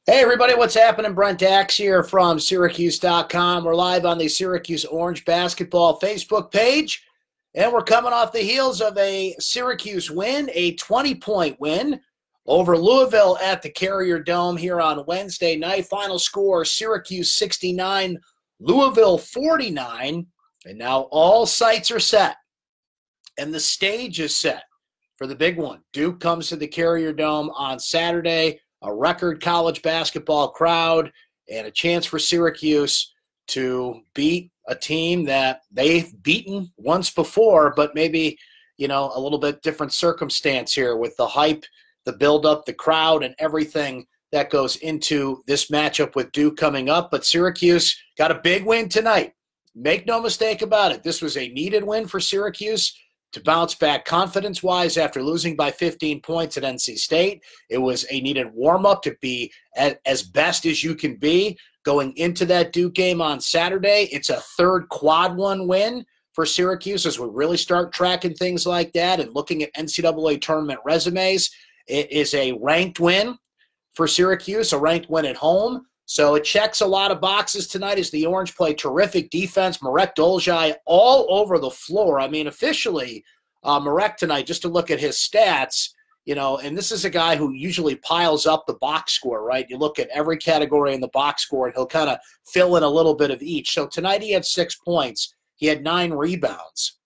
Hey everybody, what's happening? Brent Axe here from syracuse.com. We're live on the Syracuse Orange Basketball Facebook page, and we're coming off the heels of a Syracuse win, a 20-point win over Louisville at the Carrier Dome here on Wednesday night. Final score, Syracuse 69, Louisville 49, and now all sights are set, and the stage is set for the big one. Duke comes to the Carrier Dome on Saturday. A record college basketball crowd, and a chance for Syracuse to beat a team that they've beaten once before, but maybe, a little bit different circumstance here with the hype, the build-up, the crowd, and everything that goes into this matchup with Duke coming up. But Syracuse got a big win tonight. Make no mistake about it. This was a needed win for Syracuse to bounce back confidence-wise after losing by 15 points at NC State. It was a needed warm-up to be as best as you can be going into that Duke game on Saturday. It's a third quad one win for Syracuse as we really start tracking things like that and looking at NCAA tournament resumes. It is a ranked win for Syracuse, a ranked win at home. So it checks a lot of boxes tonight as the Orange play terrific defense. Marek Dolezaj all over the floor. I mean, officially, Marek tonight, just to look at his stats, and this is a guy who usually piles up the box score, right? You look at every category in the box score, and he'll kind of fill in a little bit of each. So tonight he had 6 points. He had 9 rebounds.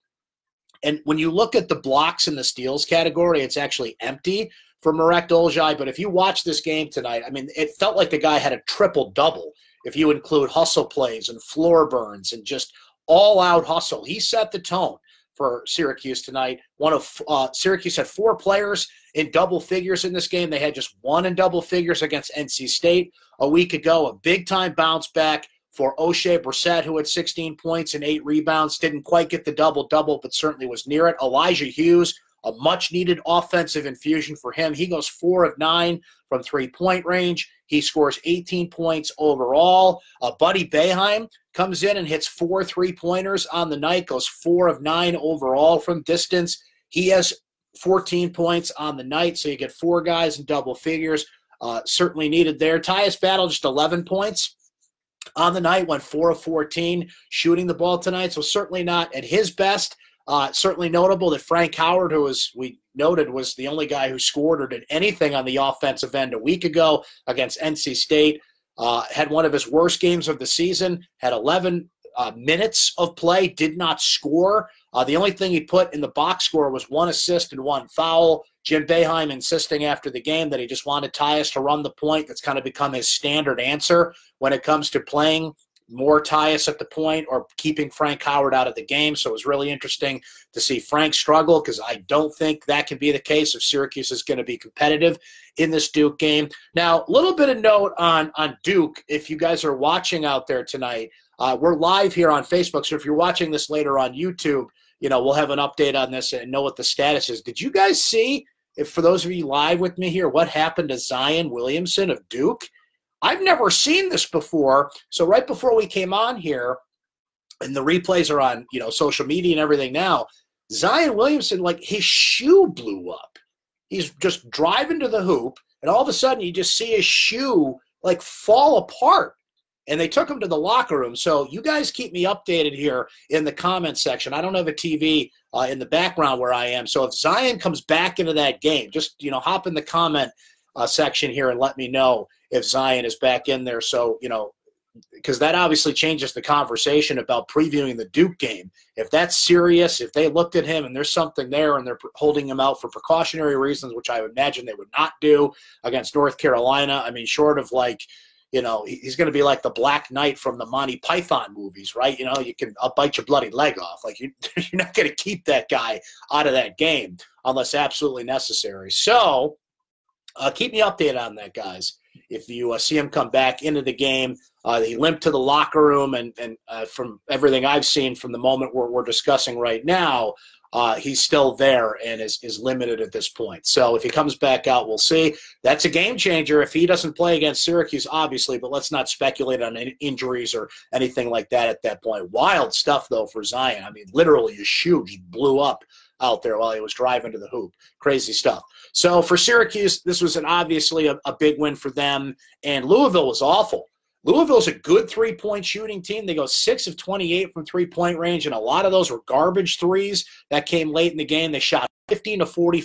And when you look at the blocks in the steals category, it's actually empty for Marek Dolezaj, but if you watch this game tonight, I mean, it felt like the guy had a triple-double if you include hustle plays and floor burns and just all-out hustle. He set the tone for Syracuse tonight. Syracuse had 4 players in double figures in this game. They had just 1 in double figures against NC State a week ago. A big-time bounce back for O'Shea Brissett, who had 16 points and 8 rebounds. Didn't quite get the double-double, but certainly was near it. Elijah Hughes, a much-needed offensive infusion for him. He goes 4 of 9 from three-point range. He scores 18 points overall. Buddy Boeheim comes in and hits 4 three-pointers on the night, goes 4 of 9 overall from distance. He has 14 points on the night, so you get 4 guys in double figures. Certainly needed there. Tyus Battle, just 11 points on the night, went 4 of 14 shooting the ball tonight, so certainly not at his best. Certainly notable that Frank Howard, who we noted was the only guy who scored or did anything on the offensive end a week ago against NC State, had one of his worst games of the season, had 11 minutes of play, did not score. The only thing he put in the box score was 1 assist and 1 foul. Jim Boeheim insisting after the game that he just wanted Tyus to run the point. That's kind of become his standard answer when it comes to playing more Tyus at the point or keeping Frank Howard out of the game. So it was really interesting to see Frank struggle because I don't think that can be the case if Syracuse is going to be competitive in this Duke game. Now, a little bit of note on Duke, if you guys are watching out there tonight. We're live here on Facebook, so if you're watching this later on YouTube, we'll have an update on this and know what the status is. Did you guys see, if for those of you live with me here, what happened to Zion Williamson of Duke? I've never seen this before. So right before we came on here, and the replays are on, social media and everything now, Zion Williamson, his shoe blew up. He's just driving to the hoop, and all of a sudden you just see his shoe, fall apart. And they took him to the locker room. So you guys keep me updated here in the comments section. I don't have a TV in the background where I am. So if Zion comes back into that game, just, hop in the comment section here and let me know if Zion is back in there. So, because that obviously changes the conversation about previewing the Duke game. If that's serious, if they looked at him and there's something there and they're holding him out for precautionary reasons, which I would imagine they would not do against North Carolina, I mean, short of he's going to be like the Black Knight from the Monty Python movies, right? I'll bite your bloody leg off. You're not going to keep that guy out of that game unless absolutely necessary. So keep me updated on that, guys. If you see him come back into the game, he limped to the locker room, and from everything I've seen from the moment we're discussing right now, he's still there and is limited at this point. So if he comes back out, we'll see. That's a game changer if he doesn't play against Syracuse, obviously, but let's not speculate on any injuries or anything like that at that point. Wild stuff, though, for Zion. I mean, literally his shoe just blew up out there while he was driving to the hoop. Crazy stuff. So for Syracuse, this was obviously a big win for them, and Louisville was awful. Louisville's a good three-point shooting team. They go 6 of 28 from three-point range, and a lot of those were garbage threes that came late in the game. They shot 15 of 40.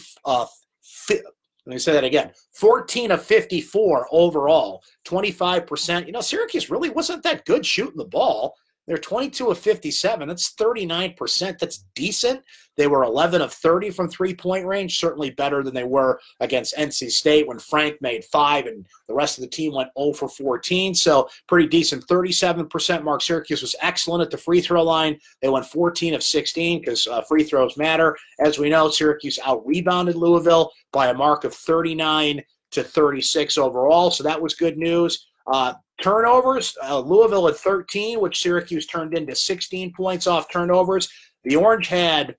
Let me say that again. 14 of 54 overall, 25%. You know, Syracuse really wasn't that good shooting the ball. They're 22 of 57. That's 39%. That's decent. They were 11 of 30 from three-point range, certainly better than they were against NC State when Frank made 5 and the rest of the team went 0 for 14. So pretty decent. 37% mark. Syracuse was excellent at the free throw line. They went 14 of 16 because free throws matter. As we know, Syracuse out-rebounded Louisville by a mark of 39 to 36 overall. So that was good news. Turnovers, Louisville at 13, which Syracuse turned into 16 points off turnovers. The Orange had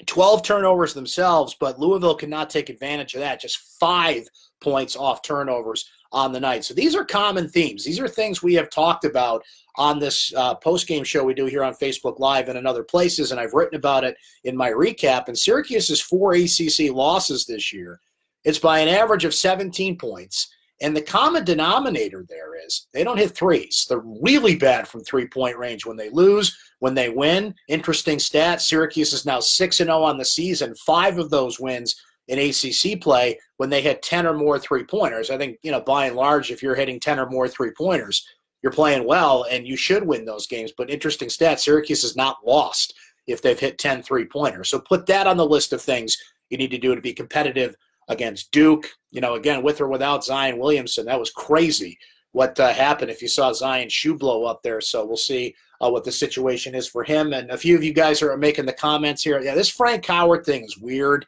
12 turnovers themselves, but Louisville could not take advantage of that. Just 5 points off turnovers on the night. So these are common themes. These are things we have talked about on this post-game show we do here on Facebook Live and in other places, and I've written about it in my recap. And Syracuse's 4 ACC losses this year, it's by an average of 17 points. And the common denominator there is they don't hit threes. They're really bad from three-point range when they lose. When they win, interesting stat, Syracuse is now 6-0 on the season. 5 of those wins in ACC play when they hit 10 or more three-pointers. I think, you know, by and large, if you're hitting 10 or more three-pointers, you're playing well, and you should win those games. But interesting stat, Syracuse has not lost if they've hit 10 three-pointers. So put that on the list of things you need to do to be competitive against Duke. You know, again, with or without Zion Williamson, that was crazy what happened if you saw Zion's shoe blow up there. So we'll see what the situation is for him. And a few of you guys are making the comments here. Yeah, this Frank Howard thing is weird.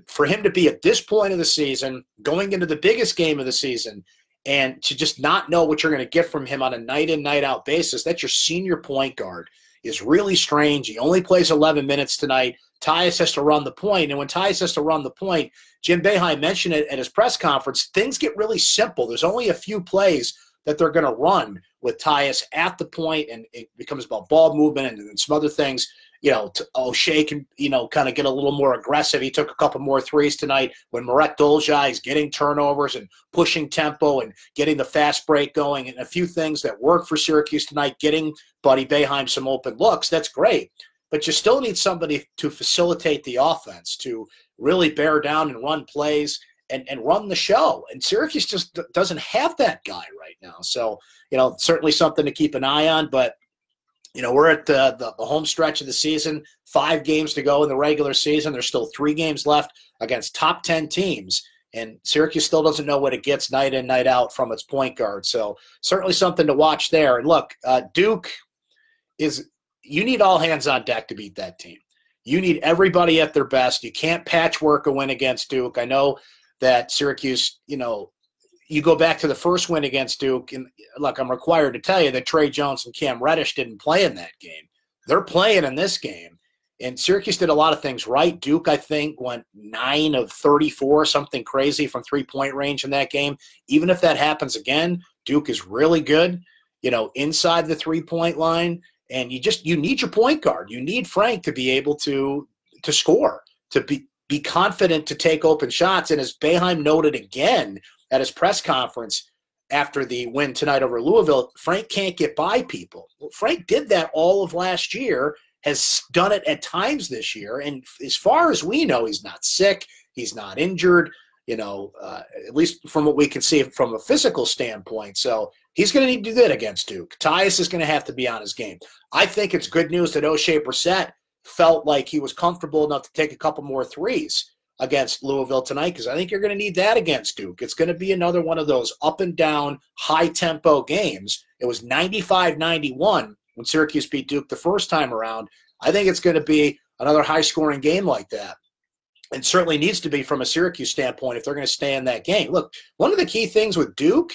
For him to be at this point of the season, going into the biggest game of the season, and to just not know what you're going to get from him on a night-in, night-out basis, that's your senior point guard, is really strange. He only plays 11 minutes tonight. Tyus has to run the point, and when Tyus has to run the point, Jim Boeheim mentioned it at his press conference, things get really simple. There's only a few plays that they're going to run with Tyus at the point, and it becomes about ball movement and some other things. You know, O'Shea can, you know, kind of get a little more aggressive. He took a couple more threes tonight when Marek Dolezaj is getting turnovers and pushing tempo and getting the fast break going, and a few things that work for Syracuse tonight, getting Buddy Boeheim some open looks. That's great. But you still need somebody to facilitate the offense, to really bear down and run plays and run the show. And Syracuse just doesn't have that guy right now. So, you know, certainly something to keep an eye on. But, you know, we're at the home stretch of the season, 5 games to go in the regular season. There's still 3 games left against top 10 teams. And Syracuse still doesn't know what it gets night in, night out from its point guard. So certainly something to watch there. And look, Duke is – you need all hands on deck to beat that team. You need everybody at their best. You can't patchwork a win against Duke. I know that Syracuse, you know, you go back to the first win against Duke, and look, I'm required to tell you that Trey Jones and Cam Reddish didn't play in that game. They're playing in this game. And Syracuse did a lot of things right. Duke, I think, went 9 of 34, something crazy from three-point range in that game. Even if that happens again, Duke is really good, you know, inside the three-point line. And you need your point guard. You need Frank to be able to score, to be confident to take open shots. And as Boeheim noted again at his press conference after the win tonight over Louisville, Frank can't get by people. Well, Frank did that all of last year, has done it at times this year. And as far as we know, he's not sick. He's not injured, you know, at least from what we can see from a physical standpoint. So he's going to need to do that against Duke. Tyus is going to have to be on his game. I think it's good news that O'Shea Brissett felt like he was comfortable enough to take a couple more threes against Louisville tonight, because I think you're going to need that against Duke. It's going to be another one of those up-and-down, high-tempo games. It was 95-91 when Syracuse beat Duke the first time around. I think it's going to be another high-scoring game like that. And certainly needs to be from a Syracuse standpoint if they're going to stay in that game. Look, one of the key things with Duke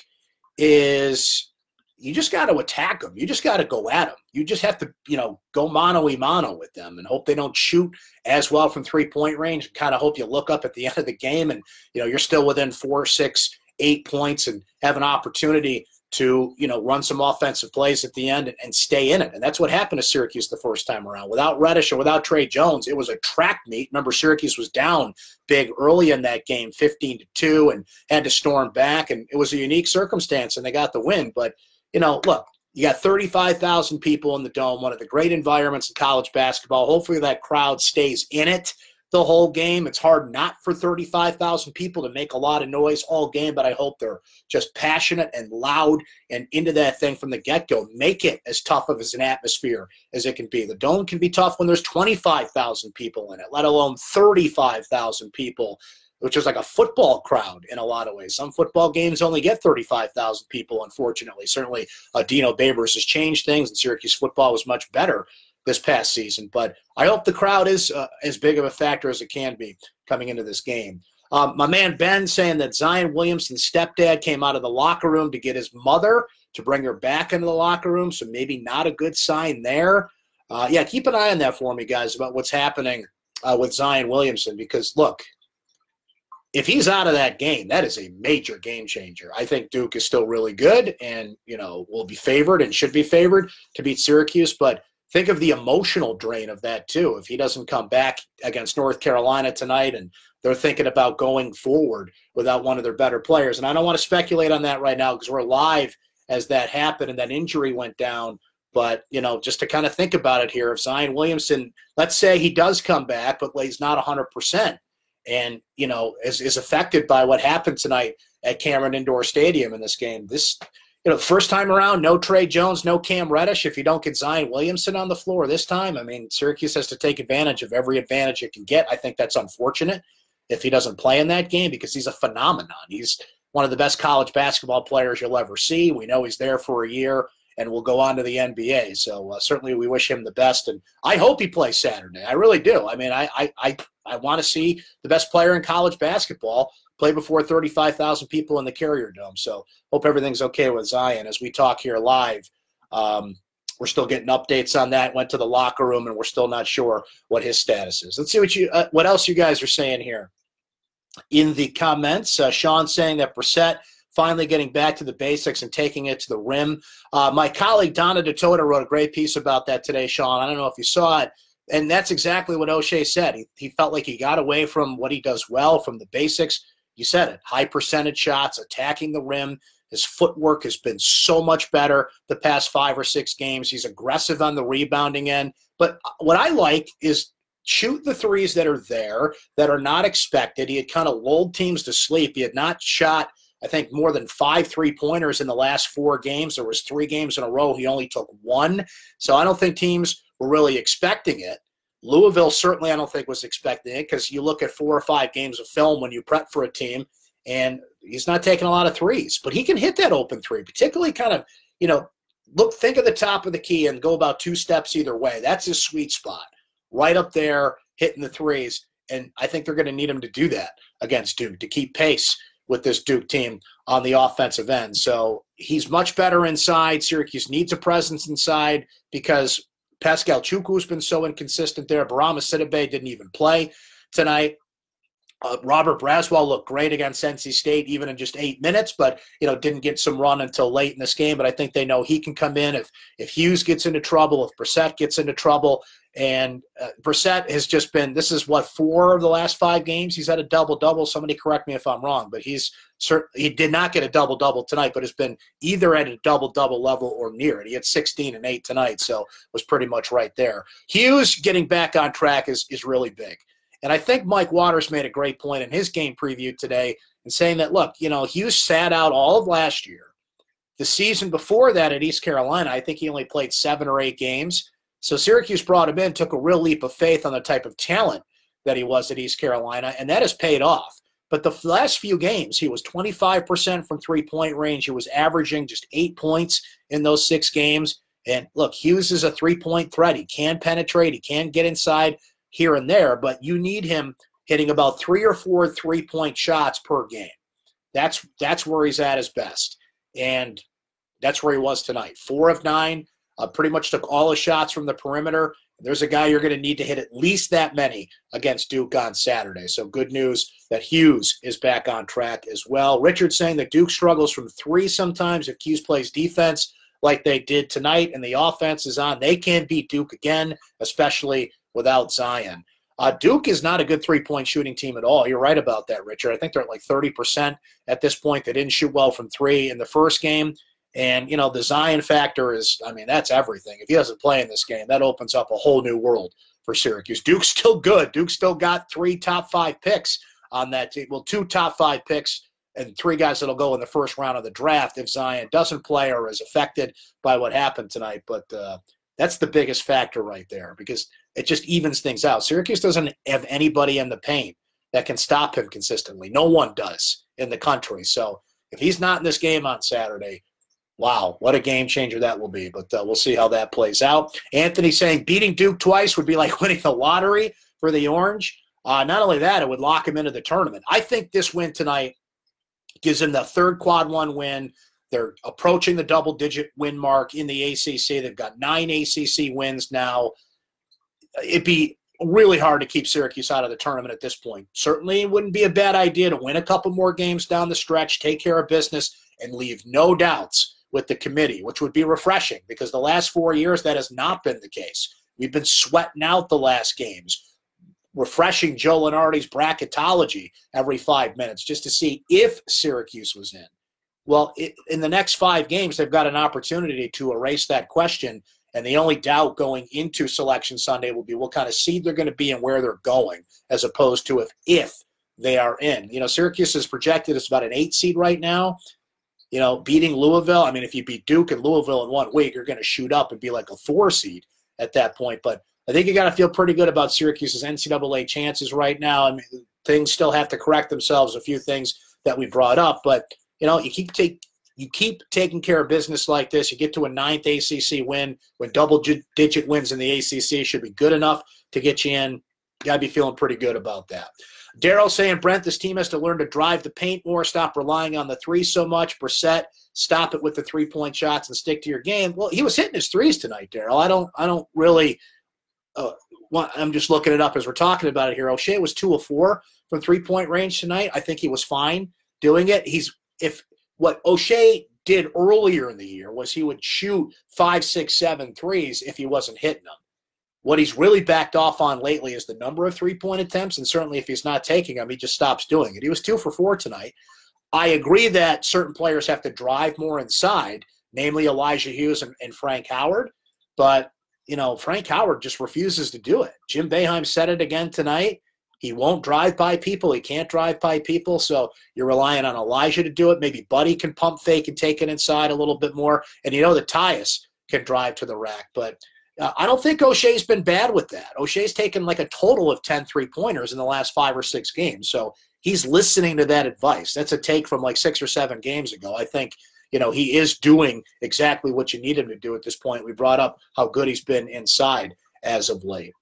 is you just got to attack them. You just got to go at them. You just have to, you know, go mano-a-mano with them and hope they don't shoot as well from three-point range, and kind of hope you look up at the end of the game and, you know, you're still within 4, 6, 8 points and have an opportunity to, run some offensive plays at the end and stay in it. And that's what happened to Syracuse the first time around. Without Reddish or without Trey Jones, it was a track meet. Remember, Syracuse was down big early in that game, 15-2, and had to storm back. And it was a unique circumstance, and they got the win. But, look, you got 35,000 people in the Dome, one of the great environments in college basketball. Hopefully that crowd stays in it the whole game. It's hard not for 35,000 people to make a lot of noise all game, but I hope they're just passionate and loud and into that thing from the get-go. Make it as tough of as an atmosphere as it can be. The Dome can be tough when there's 25,000 people in it, let alone 35,000 people, which is like a football crowd in a lot of ways. Some football games only get 35,000 people, unfortunately. Certainly, Dino Babers has changed things, and Syracuse football was much better this past season. But I hope the crowd is as big of a factor as it can be coming into this game. My man Ben saying that Zion Williamson's stepdad came out of the locker room to get his mother to bring her back into the locker room, so maybe not a good sign there. Yeah, keep an eye on that for me, guys, about what's happening with Zion Williamson, because, look, if he's out of that game, that is a major game changer. I think Duke is still really good and, will be favored and should be favored to beat Syracuse, but think of the emotional drain of that, too. If he doesn't come back against North Carolina tonight and they're thinking about going forward without one of their better players. And I don't want to speculate on that right now because we're live as that happened and that injury went down. But, just to kind of think about it here, if Zion Williamson, let's say he does come back, but he's not 100% and, is affected by what happened tonight at Cameron Indoor Stadium in this game. First time around, no Trey Jones, no Cam Reddish. If you don't get Zion Williamson on the floor this time, Syracuse has to take advantage of every advantage it can get. I think that's unfortunate if he doesn't play in that game because he's a phenomenon. He's one of the best college basketball players you'll ever see. We know he's there for a year and will go on to the NBA. So certainly we wish him the best, and I hope he plays Saturday. I really do. I want to see the best player in college basketball play before 35,000 people in the Carrier Dome. So hope everything's okay with Zion. As we talk here live, we're still getting updates on that. Went to the locker room, and we're still not sure what his status is. Let's see what else you guys are saying here in the comments. Sean saying that Brissett finally getting back to the basics and taking it to the rim. My colleague Donna DeToda wrote a great piece about that today, Sean. I don't know if you saw it. And that's exactly what O'Shea said. He felt like he got away from what he does well, from the basics. You said it, high percentage shots, attacking the rim. His footwork has been so much better the past 5 or 6 games. He's aggressive on the rebounding end. But what I like is shoot the threes that are there, that are not expected. He had kind of lulled teams to sleep. He had not shot, I think, more than 5 3-pointers in the last 4 games. There was 3 games in a row he only took 1. So I don't think teams were really expecting it. Louisville certainly I don't think was expecting it think you look at 4 or 5 games of film when you prep for a team, and he's not taking a lot of threes. But he can hit that open three, particularly kind of, think of the top of the key and go about 2 steps either way. That's his sweet spot, right up there hitting the threes. And I think they're going to need him to do that against Duke to keep pace with this Duke team on the offensive end. So he's much better inside. Syracuse needs a presence inside because Pascal Chukwu has been so inconsistent there. Barama Sidibe didn't even play tonight. Robert Braswell looked great against NC State, even in just 8 minutes, but didn't get some run until late in this game. But I think they know he can come in if Hughes gets into trouble, if Brissett gets into trouble. And Brissett has just been, this is 4 of the last 5 games he's had a double-double. Somebody correct me if I'm wrong, but he did not get a double-double tonight, but has been either at a double-double level or near it. He had 16 and 8 tonight, so was pretty much right there. Hughes getting back on track is really big. And I think Mike Waters made a great point in his game preview today in saying that, look, Hughes sat out all of last year. The season before that at East Carolina, I think he only played 7 or 8 games. So Syracuse brought him in, took a real leap of faith on the type of talent that he was at East Carolina, and that has paid off. But the last few games, he was 25% from three-point range. He was averaging just 8 points in those 6 games. And, look, Hughes is a three-point threat. He can penetrate. He can get inside here and there, but you need him hitting about 3 or 4 three-point shots per game. That's where he's at his best. And that's where he was tonight. 4 of 9. Pretty much took all his shots from the perimeter There's a guy you're going to need to hit at least that many against Duke on Saturday. So good news that Hughes is back on track as well. Richard saying that Duke struggles from three sometimes if Hughes plays defense like they did tonight and the offense is on. They can beat Duke again, especially without Zion. Duke is not a good three-point shooting team at all. You're right about that, Richard. I think they're at like 30% at this point. They didn't shoot well from three in the first game. And, you know, the Zion factor is, I mean, that's everything. If he doesn't play in this game, that opens up a whole new world for Syracuse. Duke's still good. Duke still got 3 top 5 picks on that team. Well, 2 top 5 picks and 3 guys that'll go in the first round of the draft if Zion doesn't play or is affected by what happened tonight. But that's the biggest factor right there because it just evens things out. Syracuse doesn't have anybody in the paint that can stop him consistently. No one does in the country. So if he's not in this game on Saturday, wow, what a game changer that will be. But we'll see how that plays out. Anthony saying beating Duke twice would be like winning the lottery for the Orange. Not only that, it would lock him into the tournament. I think this win tonight gives him the third quad one win. They're approaching the double-digit win mark in the ACC. They've got 9 ACC wins now. It'd be really hard to keep Syracuse out of the tournament at this point. Certainly it wouldn't be a bad idea to win a couple more games down the stretch, take care of business, and leave no doubts with the committee, which would be refreshing because the last 4 years that has not been the case. We've been sweating out the last games, refreshing Joe Lenardi's bracketology every 5 minutes just to see if Syracuse was in. Well, in the next 5 games, they've got an opportunity to erase that question, and the only doubt going into Selection Sunday will be what kind of seed they're going to be and where they're going, as opposed to if they are in. You know, Syracuse is projected as about an 8 seed right now. You know, beating Louisville, I mean, if you beat Duke and Louisville in 1 week, you're going to shoot up and be like a 4 seed at that point. But I think you got to feel pretty good about Syracuse's NCAA chances right now. I mean, things still have to correct themselves, a few things that we brought up. But, you know, you keep taking care of business like this. You get to a 9th ACC win when double-digit wins in the ACC should be good enough to get you in. You got to be feeling pretty good about that. Daryl saying, Brent, this team has to learn to drive the paint more, stop relying on the 3 so much. Brissett, stop it with the 3-point shots and stick to your game. Well, he was hitting his 3s tonight, Daryl. I don't really I'm just looking it up as we're talking about it here. O'Shea was 2 of 4 from 3-point range tonight. I think he was fine doing it. What O'Shea did earlier in the year was he would shoot 5, 6, 7 threes if he wasn't hitting them. What he's really backed off on lately is the number of 3-point attempts, and certainly if he's not taking them, he just stops doing it. He was 2 for 4 tonight. I agree that certain players have to drive more inside, namely Elijah Hughes and Frank Howard, but, you know, Frank Howard just refuses to do it. Jim Boeheim said it again tonight. He won't drive by people. He can't drive by people, so you're relying on Elijah to do it. Maybe Buddy can pump fake and take it inside a little bit more, and you know that Tyus can drive to the rack, but I don't think O'Shea's been bad with that. O'Shea's taken like a total of 10 3-pointers in the last 5 or 6 games. So he's listening to that advice. That's a take from like 6 or 7 games ago. I think, you know, he is doing exactly what you need him to do at this point. We brought up how good he's been inside as of late.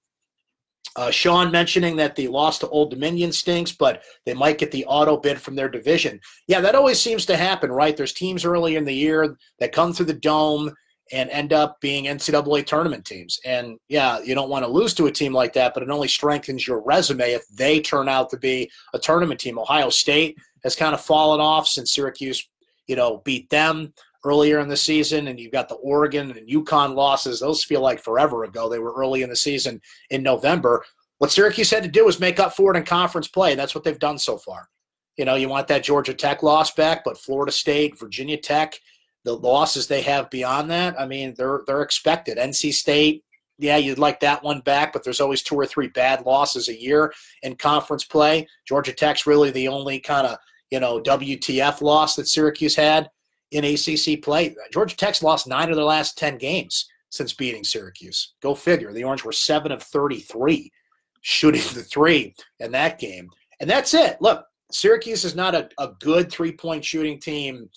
Sean mentioning that the loss to Old Dominion stinks, but they might get the auto bid from their division. Yeah, that always seems to happen, right? There's teams early in the year that come through the dome and end up being NCAA tournament teams. And, yeah, you don't want to lose to a team like that, but it only strengthens your resume if they turn out to be a tournament team. Ohio State has kind of fallen off since Syracuse, you know, beat them earlier in the season, and you've got the Oregon and UConn losses. Those feel like forever ago. They were early in the season in November. What Syracuse had to do was make up for it in conference play, and that's what they've done so far. You know, you want that Georgia Tech loss back, but Florida State, Virginia Tech, the losses they have beyond that, I mean, they're expected. NC State, yeah, you'd like that one back, but there's always 2 or 3 bad losses a year in conference play. Georgia Tech's really the only kind of, you know, WTF loss that Syracuse had in ACC play. Georgia Tech's lost 9 of their last 10 games since beating Syracuse. Go figure. The Orange were 7 of 33 shooting the 3 in that game. And that's it. Look, Syracuse is not a good 3-point shooting team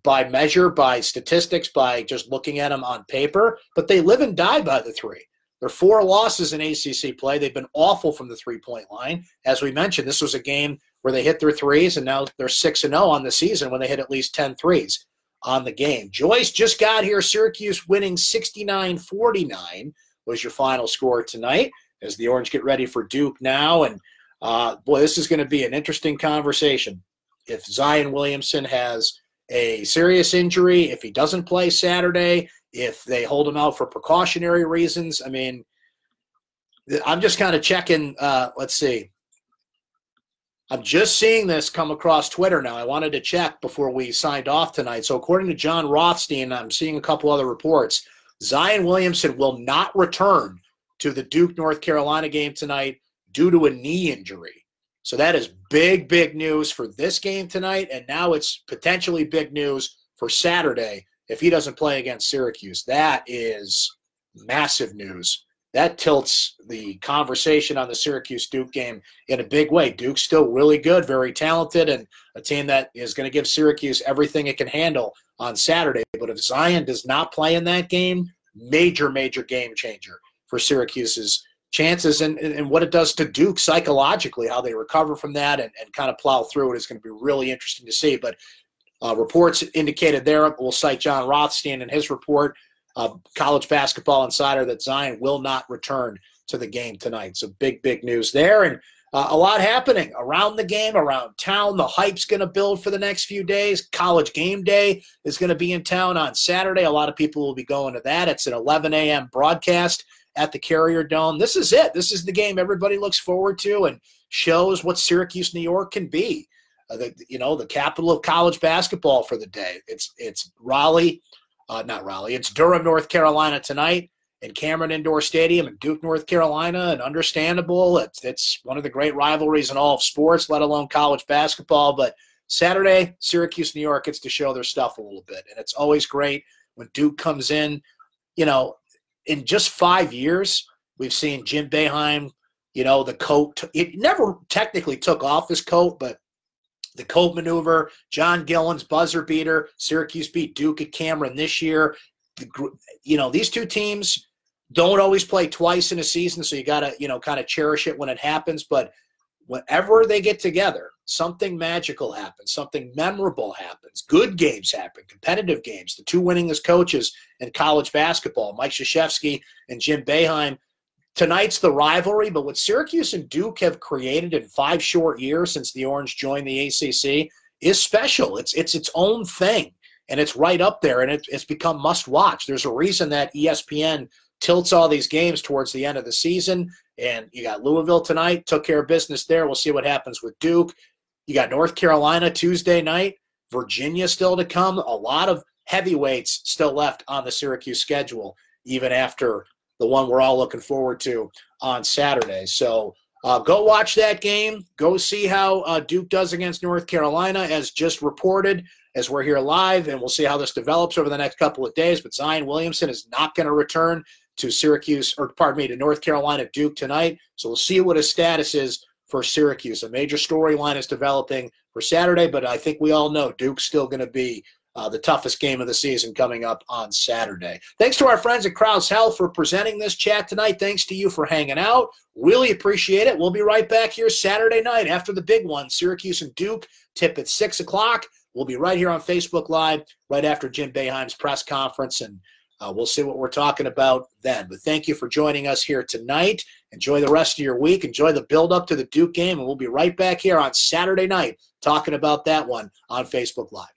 by measure, by statistics, by just looking at them on paper, but they live and die by the 3. There are 4 losses in ACC play. They've been awful from the 3-point line. As we mentioned, this was a game where they hit their 3s, and now they're 6-0 on the season when they hit at least 10 3s on the game. Joyce just got here. Syracuse winning 69-49. was your final score tonight as the Orange get ready for Duke now. And, boy, this is going to be an interesting conversation. If Zion Williamson has a serious injury, if he doesn't play Saturday, if they hold him out for precautionary reasons, I mean, I'm just kind of checking. Let's see. I'm just seeing this come across Twitter now. I wanted to check before we signed off tonight. So according to John Rothstein, I'm seeing a couple other reports. Zion Williamson will not return to the Duke, North Carolina game tonight due to a knee injury. So that is big, big news for this game tonight, and now it's potentially big news for Saturday if he doesn't play against Syracuse. That is massive news. That tilts the conversation on the Syracuse-Duke game in a big way. Duke's still really good, very talented, and a team that is going to give Syracuse everything it can handle on Saturday. But if Zion does not play in that game, major, major game changer for Syracuse's chances and what it does to Duke psychologically, how they recover from that and kind of plow through it is going to be really interesting to see. But reports indicated there, we'll cite John Rothstein in his report, College Basketball Insider, that Zion will not return to the game tonight. So big, big news there. And a lot happening around the game, around town. The hype's going to build for the next few days. College game day is going to be in town on Saturday. A lot of people will be going to that. It's an 11 a.m. broadcast at the Carrier Dome. This is it. This is the game everybody looks forward to and shows what Syracuse, New York can be. The capital of college basketball for the day. It's Raleigh. Not Raleigh. It's Durham, North Carolina tonight in Cameron Indoor Stadium in Duke, North Carolina, and understandable. It's one of the great rivalries in all of sports, let alone college basketball. But Saturday, Syracuse, New York gets to show their stuff a little bit. And it's always great when Duke comes in. In just 5 years, we've seen Jim Boeheim, the coat. It never technically took off his coat, but the coat maneuver, John Gillen's buzzer beater, Syracuse beat Duke at Cameron this year. These two teams don't always play twice in a season, so you got to, kind of cherish it when it happens. But whenever they get together, something magical happens, something memorable happens, good games happen, competitive games. The two winningest coaches in college basketball, Mike Krzyzewski and Jim Boeheim. Tonight's the rivalry, but what Syracuse and Duke have created in 5 short years since the Orange joined the ACC is special. It's its own thing, and it's right up there, and it's become must-watch. There's a reason that ESPN tilts all these games towards the end of the season, and you got Louisville tonight, took care of business there. We'll see what happens with Duke. You got North Carolina Tuesday night, Virginia still to come. A lot of heavyweights still left on the Syracuse schedule, even after the one we're all looking forward to on Saturday. So go watch that game. Go see how Duke does against North Carolina, as just reported, as we're here live, and we'll see how this develops over the next couple of days. But Zion Williamson is not going to return to to North Carolina Duke tonight. So we'll see what his status is for Syracuse. A major storyline is developing for Saturday, but I think we all know Duke's still going to be the toughest game of the season coming up on Saturday. Thanks to our friends at Krause Health for presenting this chat tonight. Thanks to you for hanging out. Really appreciate it. We'll be right back here Saturday night after the big one. Syracuse and Duke tip at 6 o'clock. We'll be right here on Facebook Live right after Jim Boeheim's press conference, and we'll see what we're talking about then. But thank you for joining us here tonight. Enjoy the rest of your week. Enjoy the build-up to the Duke game, and we'll be right back here on Saturday night talking about that one on Facebook Live.